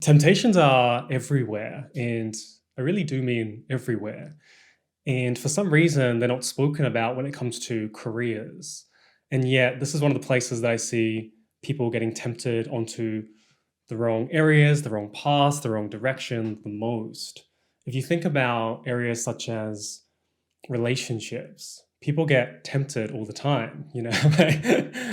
Temptations are everywhere, and I really do mean everywhere. And for some reason, they're not spoken about when it comes to careers. And yet, this is one of the places that I see people getting tempted onto the wrong areas, the wrong paths, the wrong direction the most. If you think about areas such as relationships, people get tempted all the time.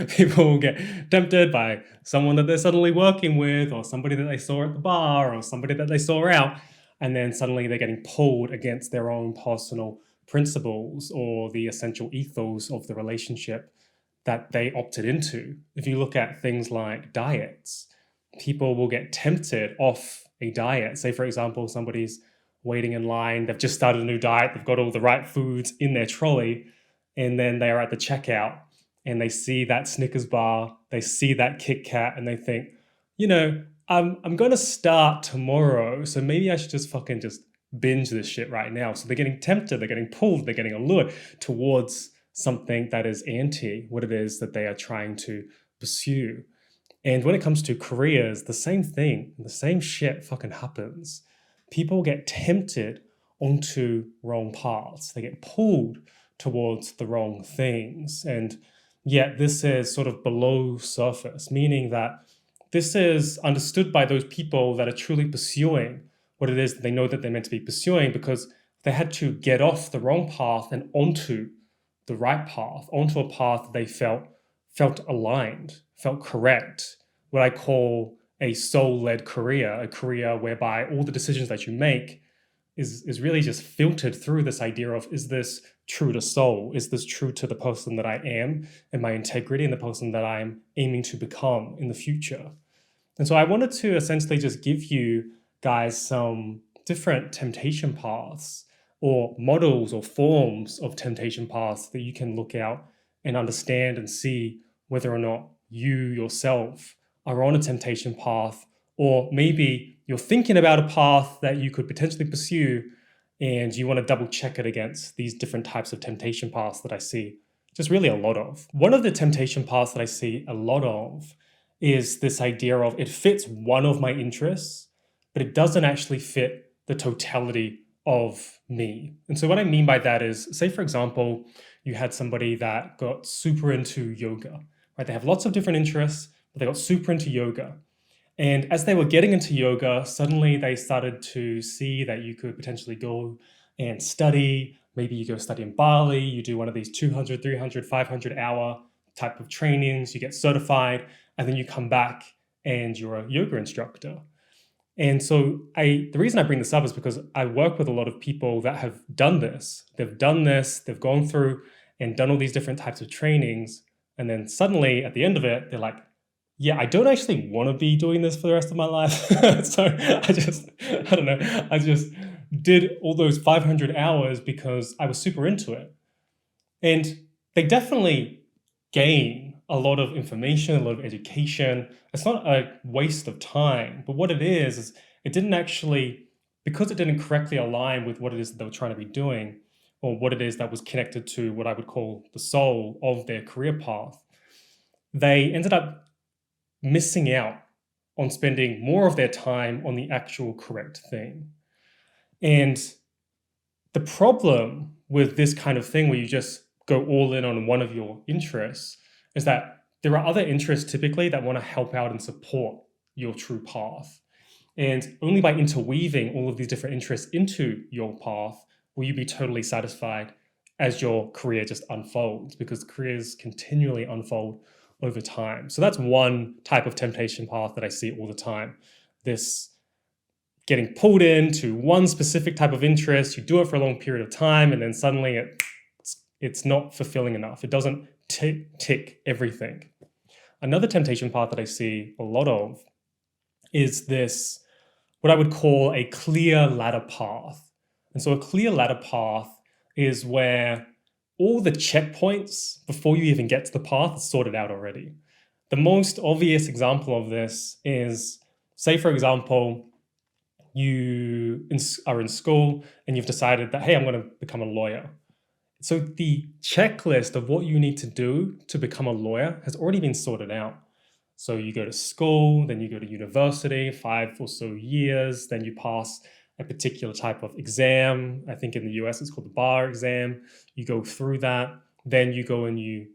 People get tempted by someone that they're suddenly working with, or somebody that they saw at the bar, or somebody that they saw out, and then suddenly they're getting pulled against their own personal principles or the essential ethos of the relationship that they opted into. If you look at things like diets, people will get tempted off a diet. Say, for example, somebody's waiting in line, they've just started a new diet, they've got all the right foods in their trolley, and then they are at the checkout and they see that Snickers bar, they see that Kit Kat, and they think, I'm going to start tomorrow, so maybe I should just fucking just binge this shit right now. So they're getting tempted, they're getting pulled, they're getting allured towards something that is anti what it is that they are trying to pursue. And when it comes to careers, the same thing, the same shit fucking happens. People get tempted onto wrong paths. They get pulled towards the wrong things. And yet this is sort of below surface, meaning that this is understood by those people that are truly pursuing what it is that they know that they're meant to be pursuing, because they had to get off the wrong path and onto the right path, onto a path that they felt aligned, felt correct, what I call a soul-led career, a career whereby all the decisions that you make is really just filtered through this idea of, is this true to soul? Is this true to the person that I am and my integrity and the person that I'm aiming to become in the future? And so I wanted to essentially just give you guys some different temptation paths or models or forms of temptation paths that you can look out and understand and see whether or not you yourself are on a temptation path, or maybe you're thinking about a path that you could potentially pursue and you want to double check it against these different types of temptation paths that I see just really a lot of. One of the temptation paths that I see a lot of is this idea of, it fits one of my interests, but it doesn't actually fit the totality of me. And so what I mean by that is, say for example, you had somebody that got super into yoga, right? They have lots of different interests, but they got super into yoga. And as they were getting into yoga, suddenly they started to see that you could potentially go and study. Maybe you go study in Bali, you do one of these 200, 300, 500 hour type of trainings, you get certified, and then you come back and you're a yoga instructor. And so the reason I bring this up is because I work with a lot of people that have done this. They've done this, they've gone through and done all these different types of trainings. And then suddenly at the end of it, they're like, yeah, I don't actually want to be doing this for the rest of my life. So I don't know, I just did all those 500 hours because I was super into it. And they definitely gain a lot of information, a lot of education. It's not a waste of time, but what it is it didn't actually, because it didn't correctly align with what it is that they were trying to be doing, or what it is that was connected to what I would call the soul of their career path, they ended up missing out on spending more of their time on the actual correct thing. And the problem with this kind of thing, where you just go all in on one of your interests, is that there are other interests typically that want to help out and support your true path. And only by interweaving all of these different interests into your path will you be totally satisfied as your career just unfolds, because careers continually unfold over time. So that's one type of temptation path that I see all the time. This getting pulled into one specific type of interest, you do it for a long period of time, and then suddenly it's not fulfilling enough. It doesn't tick everything. Another temptation path that I see a lot of is this, what I would call a clear ladder path. And so a clear ladder path is where all the checkpoints before you even get to the path are sorted out already. The most obvious example of this is, say for example, you are in school and you've decided that, hey, I'm going to become a lawyer. So the checklist of what you need to do to become a lawyer has already been sorted out. So you go to school, then you go to university, 5 or so years, then you pass a particular type of exam. I think in the US it's called the bar exam. You go through that, then you go and you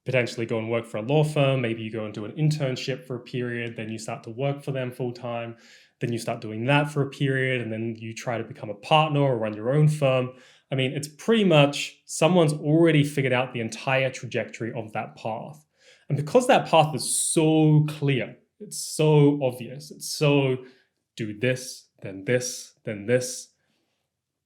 potentially go and work for a law firm. Maybe you go and do an internship for a period, then you start to work for them full time. Then you start doing that for a period, and then you try to become a partner or run your own firm. I mean, it's pretty much someone's already figured out the entire trajectory of that path. And because that path is so clear, it's so obvious, it's so do this, then this, then this.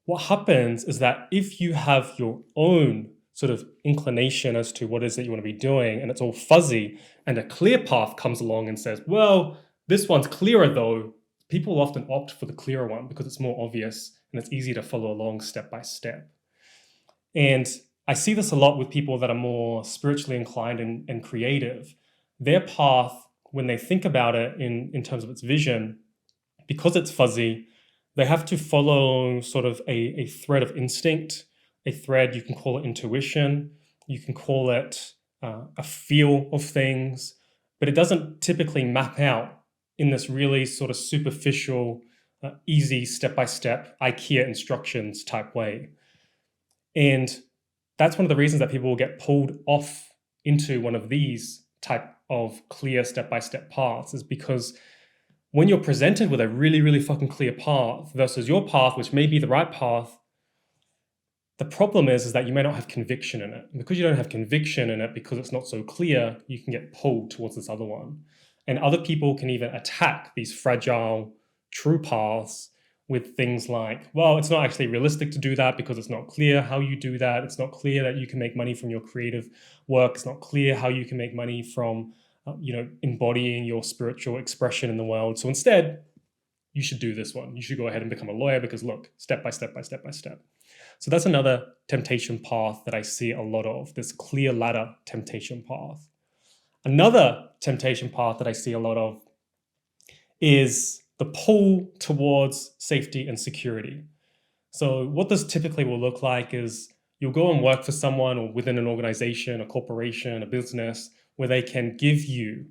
What happens is that if you have your own sort of inclination as to what it is that you want to be doing, and it's all fuzzy, and a clear path comes along and says, well, this one's clearer though, people often opt for the clearer one because it's more obvious and it's easy to follow along step by step. And I see this a lot with people that are more spiritually inclined and creative. Their path, when they think about it in terms of its vision, because it's fuzzy, they have to follow sort of a thread of instinct, a thread, you can call it intuition, you can call it a feel of things, but it doesn't typically map out in this really sort of superficial, easy step-by-step IKEA instructions type way. And that's one of the reasons that people will get pulled off into one of these type of clear step-by-step paths, is because when you're presented with a really, really fucking clear path versus your path, which may be the right path, the problem is that you may not have conviction in it. And because you don't have conviction in it, because it's not so clear, you can get pulled towards this other one. And other people can even attack these fragile, true paths with things like, well, it's not actually realistic to do that because it's not clear how you do that. It's not clear that you can make money from your creative work. It's not clear how you can make money from embodying your spiritual expression in the world. So instead, you should do this one. You should go ahead and become a lawyer because look, step by step by step by step. So that's another temptation path that I see a lot of, this clear ladder temptation path. Another temptation path that I see a lot of is the pull towards safety and security. So what this typically will look like is you'll go and work for someone or within an organization, a corporation, a business, where they can give you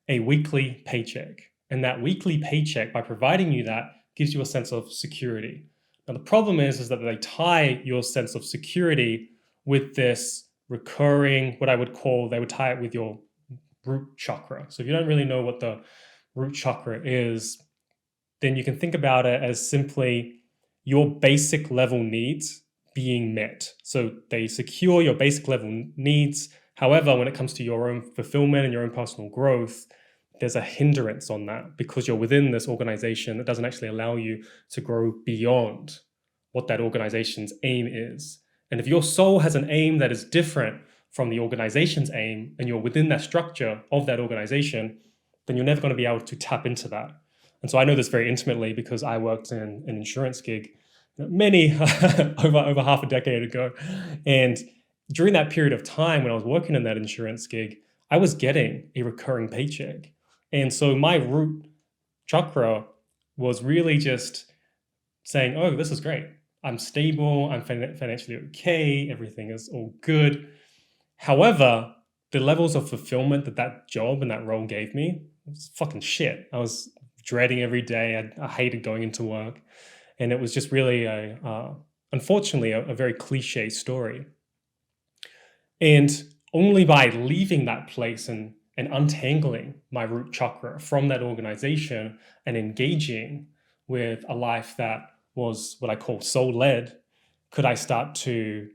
a weekly paycheck. And that weekly paycheck, by providing you that, gives you a sense of security. Now, the problem is that they tie your sense of security with this recurring, what I would call, they would tie it with your root chakra. So if you don't really know what the root chakra is, then you can think about it as simply your basic level needs being met. So they secure your basic level needs. However, when it comes to your own fulfillment and your own personal growth, there's a hindrance on that because you're within this organization that doesn't actually allow you to grow beyond what that organization's aim is. And if your soul has an aim that is different from the organization's aim, and you're within that structure of that organization, then you're never going to be able to tap into that. And so I know this very intimately because I worked in an insurance gig many, over half a decade ago. And during that period of time when I was working in that insurance gig, I was getting a recurring paycheck. And so my root chakra was really just saying, oh, this is great. I'm stable, I'm financially okay, everything is all good. However, the levels of fulfillment that job and that role gave me was fucking shit. I was dreading every day. I hated going into work. And it was just really, unfortunately, a very cliche story. And only by leaving that place and untangling my root chakra from that organization and engaging with a life that was what I call soul-led, could I start to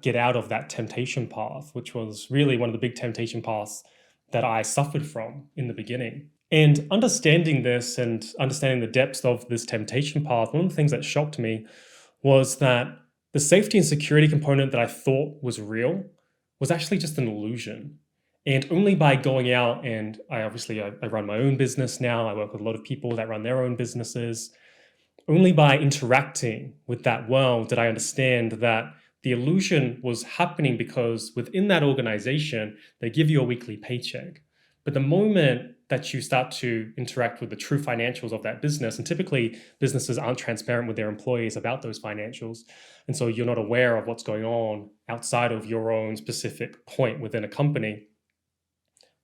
get out of that temptation path, which was really one of the big temptation paths that I suffered from in the beginning. And understanding this and understanding the depths of this temptation path, one of the things that shocked me was that the safety and security component that I thought was real was actually just an illusion. And only by going out, and I run my own business now, I work with a lot of people that run their own businesses. Only by interacting with that world did I understand that the illusion was happening because within that organization, they give you a weekly paycheck. But the moment that you start to interact with the true financials of that business, and typically businesses aren't transparent with their employees about those financials, and so you're not aware of what's going on outside of your own specific point within a company.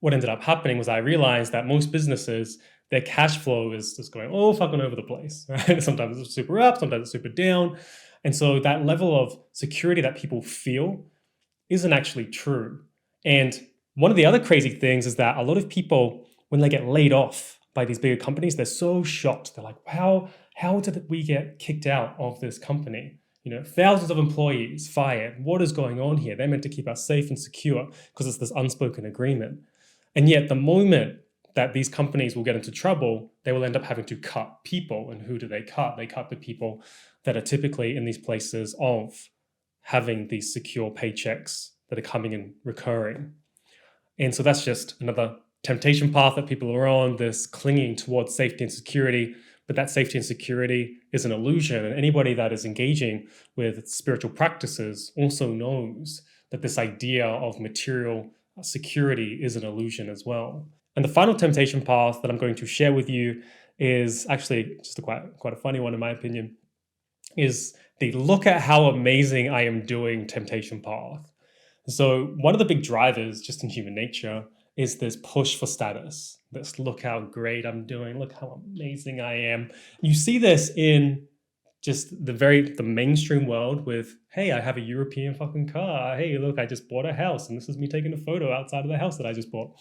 what ended up happening was I realized that most businesses, their cash flow is just going all fucking over the place, right? Sometimes it's super up, sometimes it's super down. And so that level of security that people feel isn't actually true. And one of the other crazy things is that a lot of people, when they get laid off by these bigger companies, they're so shocked. They're like, how did we get kicked out of this company? Thousands of employees fired. What is going on here? They're meant to keep us safe and secure because it's this unspoken agreement. And yet the moment that these companies will get into trouble, they will end up having to cut people. And who do they cut? They cut the people that are typically in these places of having these secure paychecks that are coming and recurring. And so that's just another temptation path that people are on, this clinging towards safety and security. But that safety and security is an illusion. And anybody that is engaging with spiritual practices also knows that this idea of material security is an illusion as well. And the final temptation path that I'm going to share with you is actually just quite a funny one in my opinion, is the look at how amazing I am doing temptation path. So one of the big drivers just in human nature is this push for status. This look how great I'm doing, look how amazing I am. You see this in just the mainstream world with, hey, I have a European fucking car. Hey, look, I just bought a house and this is me taking a photo outside of the house that I just bought.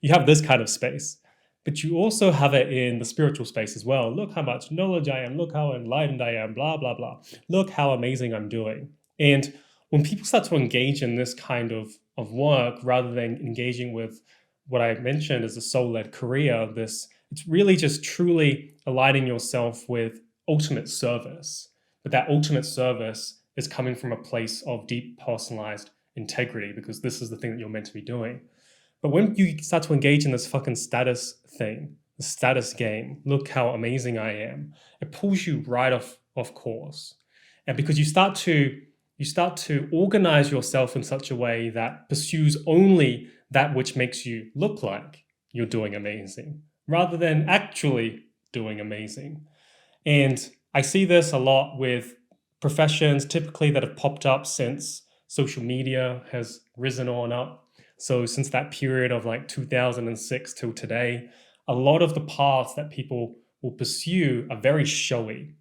You have this kind of space, but you also have it in the spiritual space as well. Look how much knowledge I am. Look how enlightened I am, blah, blah, blah. Look how amazing I'm doing. And when people start to engage in this kind of work, rather than engaging with what I mentioned as a soul-led career, it's really just truly aligning yourself with ultimate service. But that ultimate service is coming from a place of deep personalized integrity, because this is the thing that you're meant to be doing. But when you start to engage in this fucking status thing, the status game, look how amazing I am, it pulls you right off course. And because you start to organize yourself in such a way that pursues only that which makes you look like you're doing amazing, rather than actually doing amazing. And I see this a lot with professions typically that have popped up since social media has risen on up. So since that period of like 2006 till today, a lot of the paths that people will pursue are very showy.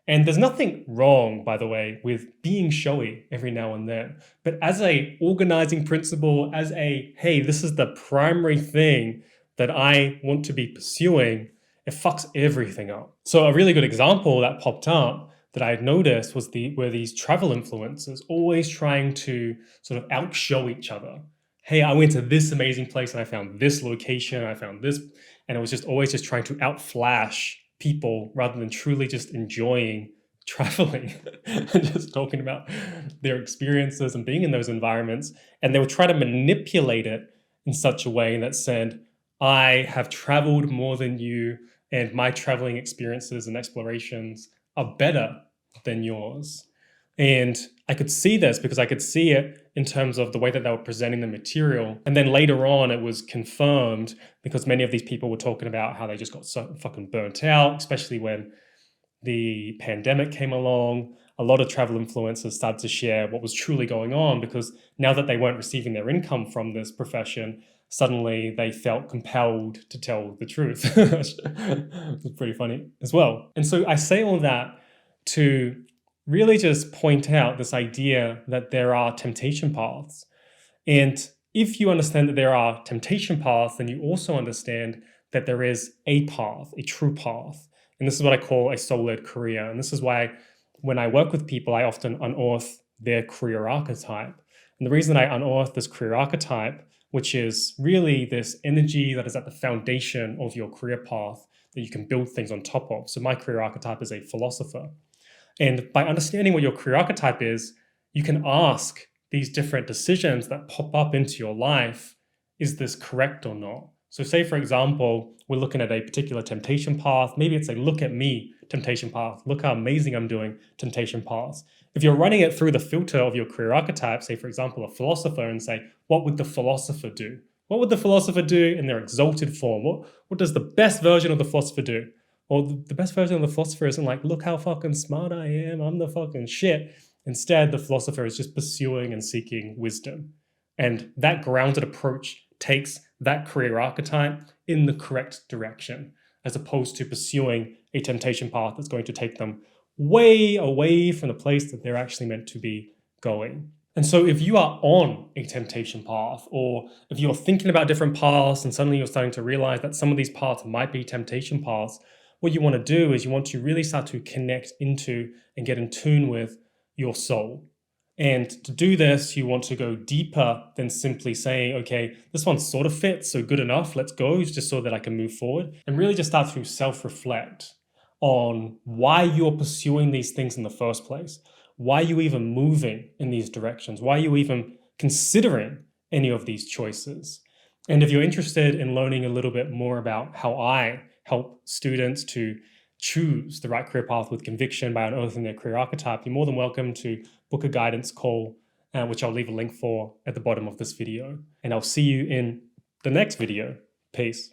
And there's nothing wrong, by the way, with being showy every now and then. But as a organizing principle, hey, this is the primary thing that I want to be pursuing, it fucks everything up. So a really good example that popped up that I had noticed were these travel influencers always trying to sort of outshow each other. Hey, I went to this amazing place and I found this location, I found this, and it was just always just trying to outflash people rather than truly just enjoying traveling and just talking about their experiences and being in those environments. And they would try to manipulate it in such a way that said, I have traveled more than you, and my traveling experiences and explorations are better than yours. And I could see this because I could see it in terms of the way that they were presenting the material. And then later on, it was confirmed because many of these people were talking about how they just got so fucking burnt out, especially when the pandemic came along. A lot of travel influencers started to share what was truly going on, because now that they weren't receiving their income from this profession, suddenly they felt compelled to tell the truth. It's pretty funny as well. And so I say all that to really just point out this idea that there are temptation paths. And if you understand that there are temptation paths, then you also understand that there is a path, a true path. And this is what I call a soul-led career. And this is why when I work with people, I often unearth their career archetype. And the reason I unearth this career archetype, which is really this energy that is at the foundation of your career path that you can build things on top of. So my career archetype is a philosopher. And by understanding what your career archetype is, you can ask these different decisions that pop up into your life, is this correct or not? So say, for example, we're looking at a particular temptation path. Maybe it's a look at me temptation path. Look how amazing I'm doing temptation paths. If you're running it through the filter of your career archetype, say, for example, a philosopher, and say, what would the philosopher do? What would the philosopher do in their exalted form? What does the best version of the philosopher do? Or the best version of the philosopher isn't like, look how fucking smart I am, I'm the fucking shit. Instead, the philosopher is just pursuing and seeking wisdom. And that grounded approach takes that career archetype in the correct direction, as opposed to pursuing a temptation path that's going to take them way away from the place that they're actually meant to be going. And so if you are on a temptation path, or if you're thinking about different paths and suddenly you're starting to realize that some of these paths might be temptation paths, what you want to do is you want to really start to connect into and get in tune with your soul. And to do this, you want to go deeper than simply saying, okay, this one sort of fits, so good enough, let's go, just so that I can move forward. And really just start to self-reflect on why you're pursuing these things in the first place. Why are you even moving in these directions? Why are you even considering any of these choices? And if you're interested in learning a little bit more about how I help students to choose the right career path with conviction by unearthing their career archetype, you're more than welcome to book a guidance call, which I'll leave a link for at the bottom of this video. And I'll see you in the next video. Peace.